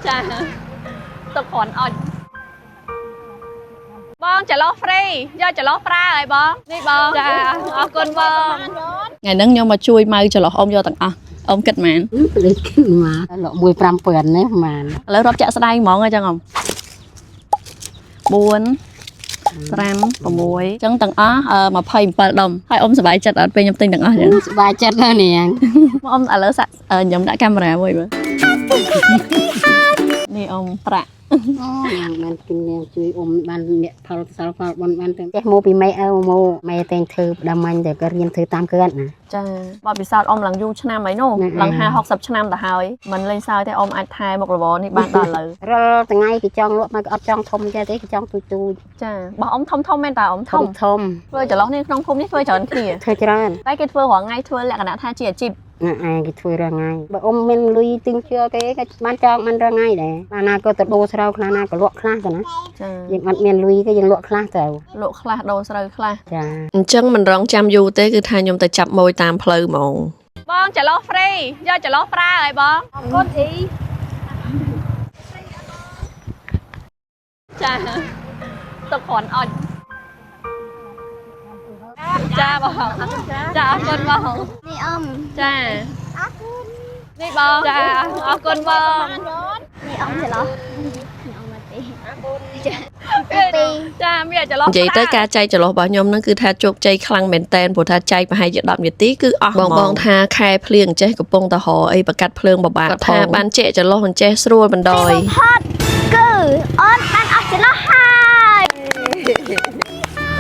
ចាទុកគ្រាន់អត់បងចន្លោះហ្វ្រីយកចន្លោះប្រើហើយបងនេះបងចាអរគុណបងថ្ងៃហ្នឹងខ្ញុំមកជួយម៉ៅចន្លោះអ៊ំយកទាំងអស់អ៊ំគិតហ្មងលេខមកលក់1 5,000នេះហ្មងឥឡូវរាប់ចាក់ស្ដែងហ្មងអញ្ចឹងអ៊ំ4 5 6អញ្ចឹងទាំងអស់27ដុំហើយអ៊ំសប្បាយចិត្តអត់ពេលខ្ញុំទិញទាំងអស់អញ្ចឹងសប្បាយចិត្តណាស់នាងអ៊ំឥឡូវសាក់ខ្ញុំដាក់កាមេរ៉ាមួយមើលនេះអ៊ំប្រាក់អូយ៉ាងបានគិននាងជួយអ៊ំបានអ្នកផលសល់ផលបនបានទៅចេះមកពីម៉ែអើមកម៉ែតែងធ្វើផ្ដាំមាញ់តែក៏រៀនធ្វើតាមគាត់ណាចាបបពិសោធន៍អ៊ំឡើងយូរឆ្នាំហើយនោះឡើង50-60ឆ្នាំទៅហើយមិនលេងសើចទេអ៊ំអាចថែមុខរបរនេះបានដល់ឥឡូវរាល់ថ្ងៃគេចង់លក់មកក៏អត់ចង់ធំចេះទេគេចង់ទូចចាបោះអ៊ំធំមែនតើអ៊ំធំធ្វើចន្លោះនេះក្នុងភូមិនេះធ្វើច្រើនគ្នាធ្វើច្រើនតែគេធ្វើរាល់ថ្ងៃធ្វើលក្ខណៈថាជាអាជីពឯងគេធ្វើរាល់ថ្ងៃបើអ៊ំមានលុយទិញជឿគេក៏បានចង់បានរាល់ថ្ងៃដែរខ្លះណាក៏ទៅដូរស្រូវខ្លះណាក៏លក់ខ្លះទៅណាចាយើងអត់មានលុយក៏យើងលក់ខ្លះទៅលក់ខ្លះដូរស្រូវខ្លះចាអញ្ចឹងមិនរងចាំយូរទេគឺថាខ្ញុំទៅចាប់ម៉ួយតាមផ្លូវហ្មងបងចន្លោះហ្វ្រីយកចន្លោះប្រើហើយបងអរគុណអ៊ីចាទុកគ្រាន់អត់ចាបងចាអរគុណបងនេះអ៊ំចាអរគុណនេះបងចាអរគុណបងនេះអ៊ំច្រឡោះនេះអ៊ំមកទីអរគុណចាមានចន្លោះនិយាយទៅការចែកចន្លោះរបស់ខ្ញុំហ្នឹងគឺថាជោគជ័យខ្លាំងមែនតែនព្រោះថាចែកប្រហែលជា10នាទីគឺអស់បងថាខែភ្លៀងចេះកំពុងតរអីបកាត់ភ្លើងបបាក់គាត់ថាបានចែកចន្លោះអញ្ចេះស្រួលបណ្ដោយផតគឺអូនបានអស់ច្រឡោះ